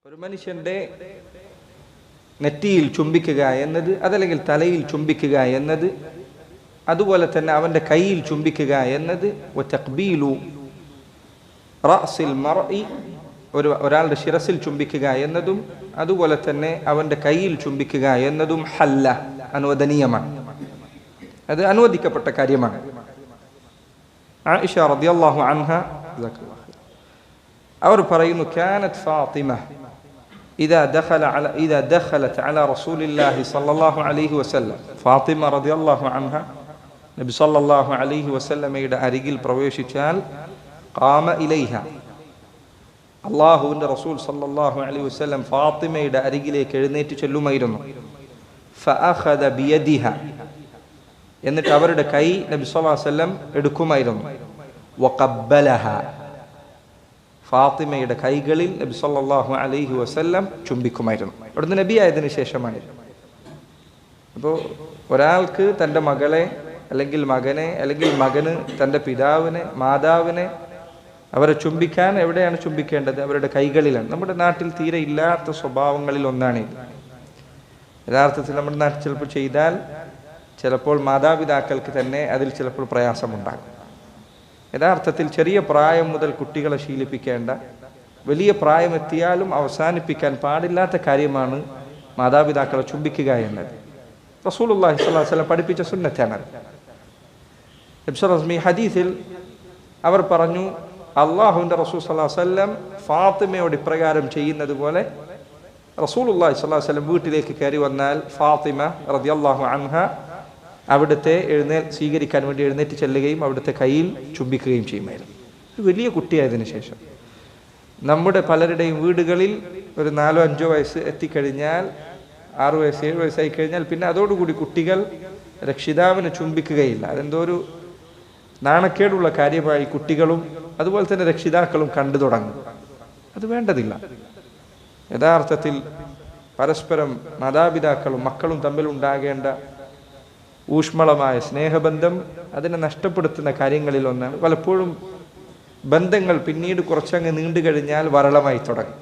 ഒരു മനുഷ്യന്റെ നെറ്റിയിൽ ചുംബിക്കുക എന്നത്, അതല്ലെങ്കിൽ തലയിൽ ചുംബിക്കുക എന്നത്, അതുപോലെ തന്നെ അവന്റെ കയ്യിൽ ചുംബിക്കുക എന്നത്, വതഖ്ബീലു റഅസിൽ മർഇ, ഒരാളുടെ ശിരസിൽ ചുംബിക്കുക എന്നതും അതുപോലെ തന്നെ അവന്റെ കയ്യിൽ ചുംബിക്കുക എന്നതും ഹല്ല, അനുവദനീയമാണ്. അത് അനുവദിക്കപ്പെട്ട കാര്യമാണ്. ആയിഷ റളിയല്ലാഹു അൻഹ അവർ പറയുന്നു, കാനത് ഫാത്തിമ إذا دخلت على رسول الله صلى الله عليه وسلم, ഫാത്തിമ റളിയല്ലാഹു അൻഹ നബി സല്ലല്ലാഹു അലൈഹി വസല്ലമയുടെ അരികിൽ പ്രവേശിച്ചാൽ ഖാമ ഇലൈഹ, അല്ലാഹുവിന്റെ റസൂൽ സല്ലല്ലാഹു അലൈഹി വസല്ലം ഫാത്തിമയുടെ അരികിലേക്ക് എഴുന്നേറ്റ് ചെല്ലുമായിരുന്നു. ഫഅഖദ ബിയദിഹ, എന്നിട്ട് അവരുടെ കൈ നബി സല്ലല്ലാഹു അലൈഹി വസല്ലം എടുക്കുമായിരുന്നു. വഖബ്ബലഹ, ഫാത്തിമയുടെ കൈകളിൽ നബി സല്ലല്ലാഹു അലൈഹി വസല്ലം ചുംബിക്കുമായിരുന്നു. അവിടുന്ന് നബി ആയതിനു ശേഷമാണ്. അപ്പോൾ ഒരാൾക്ക് തൻ്റെ മകളെ അല്ലെങ്കിൽ മകനെ അല്ലെങ്കിൽ മകന് തൻ്റെ പിതാവിനെ മാതാവിനെ അവരെ ചുംബിക്കാൻ എവിടെയാണ് ചുംബിക്കേണ്ടത്? അവരുടെ കൈകളിലാണ്. നമ്മുടെ നാട്ടിൽ തീരെ ഇല്ലാത്ത സ്വഭാവങ്ങളിൽ ഒന്നാണിത്. യഥാർത്ഥത്തിൽ നമ്മുടെ നാട്ടിൽ ചിലപ്പോൾ ചെയ്താൽ ചിലപ്പോൾ മാതാപിതാക്കൾക്ക് തന്നെ അതിൽ ചിലപ്പോൾ പ്രയാസമുണ്ടാകും. യഥാർത്ഥത്തിൽ ചെറിയ പ്രായം മുതൽ കുട്ടികളെ ശീലിപ്പിക്കേണ്ട, വലിയ പ്രായമെത്തിയാലും അവസാനിപ്പിക്കാൻ പാടില്ലാത്ത കാര്യമാണ് മാതാപിതാക്കളെ ചുംബിക്കുക എന്നത്. റസൂലുള്ളാഹി സ്വല്ലല്ലാഹു അലൈഹി വസല്ലം പഠിപ്പിച്ച സുന്നത്താണ്. ഈ ഹദീസിൽ അവർ പറഞ്ഞു, അല്ലാഹുവിൻ്റെ റസൂൽ സ്വല്ലല്ലാഹു അലൈഹി വസല്ലം ഫാത്തിമയോട് ഇപ്രകാരം ചെയ്യുന്നത് പോലെ റസൂലുള്ളാഹി സ്വല്ലല്ലാഹു അലൈഹി വസല്ലം വീട്ടിലേക്ക് കയറി വന്നാൽ ഫാത്തിമ റളിയല്ലാഹു അൻഹ അവിടുത്തെ സ്വീകരിക്കാൻ വേണ്ടി എഴുന്നേറ്റ് ചെല്ലുകയും അവിടുത്തെ കയ്യിൽ ചുംബിക്കുകയും ചെയ്യുമായിരുന്നു. വലിയ കുട്ടിയായതിനു ശേഷം നമ്മുടെ പലരുടെയും വീടുകളിൽ ഒരു 4-5 വയസ്സ് എത്തിക്കഴിഞ്ഞാൽ, 6 വയസ്സ് 7 വയസ്സായി കഴിഞ്ഞാൽ പിന്നെ അതോടുകൂടി കുട്ടികൾ രക്ഷിതാവിനെ ചുംബിക്കുകയില്ല. അതെന്തോ ഒരു നാണക്കേടുള്ള കാര്യമായി കുട്ടികളും അതുപോലെ തന്നെ രക്ഷിതാക്കളും കണ്ടു തുടങ്ങും. അത് വേണ്ടതില്ല. യഥാർത്ഥത്തിൽ പരസ്പരം മാതാപിതാക്കളും മക്കളും തമ്മിൽ ഉണ്ടാകേണ്ട ഊഷ്മളമായ സ്നേഹബന്ധം അതിനെ നഷ്ടപ്പെടുത്തുന്ന കാര്യങ്ങളിൽ ഒന്നാണ്. പലപ്പോഴും ബന്ധങ്ങൾ പിന്നീട് കുറച്ചങ്ങ് നീണ്ടു കഴിഞ്ഞാൽ വരളമായി തുടങ്ങും.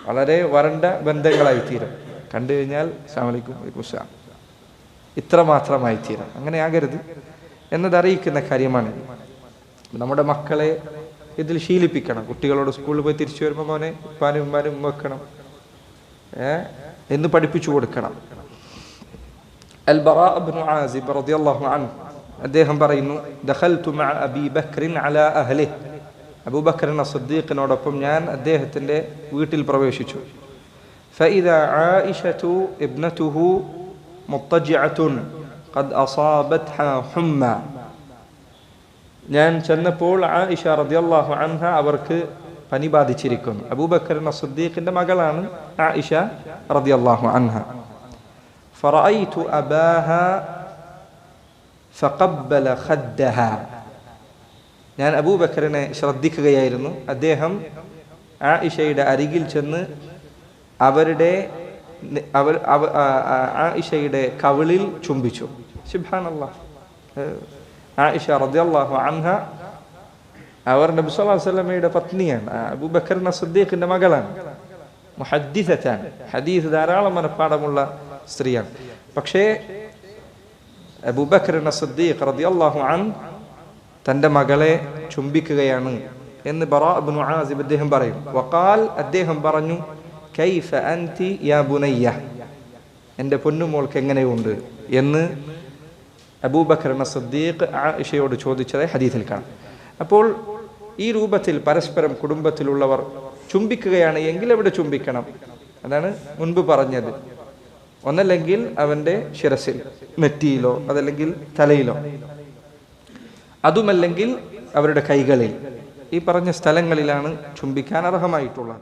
വളരെ വരണ്ട ബന്ധങ്ങളായി തീരും. കണ്ടു കഴിഞ്ഞാൽ അസ്സലാമു അലൈക്കും വലൈക്കും ഇത്ര മാത്രമായി തീരും. അങ്ങനെ ആകരുത് എന്നതറിയിക്കുന്ന കാര്യമാണ്. നമ്മുടെ മക്കളെ ഇതിൽ ശീലിപ്പിക്കണം. കുട്ടികളോട് സ്കൂളിൽ പോയി തിരിച്ചു വരുമ്പോൾ മോനെ ഉപ്പാനും ഉമ്മാനും വെക്കണം എന്ന് പഠിപ്പിച്ചു കൊടുക്കണം. البراء بن عازب رضي الله عنه അദ്ദേഹം പറയുന്നു, ദഖൽതു മഅ അബീ ബക്രിൻ അലാ അഹ്ലിഹി, അബൂബക്കർ സിദ്ദീഖിനോടൊപ്പം ഞാൻ അദ്ദേഹത്തിന്റെ വീട്ടിൽ പ്രവേശിച്ചു. فإذا عائشة ابنته مضطجعة قد أصابتها حمى, ഞാൻ ചെന്നപ്പോൾ ആയിഷ റളിയല്ലാഹു അൻഹ അവർക്ക് പനി ബാധിച്ചിരിക്കുന്നു. അബൂബക്കർ സിദ്ദീഖിന്റെ മകളാണ് ആയിഷ റളിയല്ലാഹു അൻഹ. فرأيت أباها فقبل خدها, ഞാൻ അബൂബക്കറിനെ ശ്രദ്ധിക്കുകയായിരുന്നു. അദ്ദേഹം ആയിഷയുടെ അരികിൽ ചെന്ന് ആയിഷയുടെ കവിളിൽ ചുംബിച്ചു. സുബ്ഹാനല്ലാഹ്. ആയിഷ റളിയല്ലാഹു അൻഹ അവർ നബി സല്ലല്ലാഹു അലൈഹി വസല്ലമയുടെ പത്നിയാണ്. അബൂബക്കർ സിദ്ദീഖിന്റെ മകളാണ്. മുഹദ്ദിസത്താണ്. ഹദീസ് ധാരാളം മനഃപ്പാടമുള്ള സ്ത്രീയാണ്. പക്ഷേ അബൂബക്കർ സിദ്ദീഖ് റളിയല്ലാഹു അൻഹു തൻ്റെ മകളെ ചുംബിക്കുകയാണ് എന്ന് ബറാ ഇബ്നു ആസിബ് അദ്ദേഹം പറയും. വഖാൽ, അദ്ദേഹം പറഞ്ഞു, കൈഫ അൻതി യാ ബുനയ്യ, എൻ്റെ പൊന്നുമോൾക്ക് എങ്ങനെയുണ്ട് എന്ന് അബൂബക്കർ സിദ്ദീഖ് ആയിഷയോട് ചോദിച്ചതായി ഹദീസിൽ കാണാം. അപ്പോൾ ഈ രൂപത്തിൽ പരസ്പരം കുടുംബത്തിലുള്ളവർ ചുംബിക്കുകയാണ് എങ്കിൽ എവിടെ ചുംബിക്കണം? അതാണ് മുൻപ് പറഞ്ഞത്. ഒന്നല്ലെങ്കിൽ അവന്റെ ശിരസിൽ, നെറ്റിയിലോ അതല്ലെങ്കിൽ തലയിലോ, അതുമല്ലെങ്കിൽ അവരുടെ കൈകളിൽ. ഈ പറഞ്ഞ സ്ഥലങ്ങളിലാണ് ചുംബിക്കാൻ അർഹമായിട്ടുള്ളത്.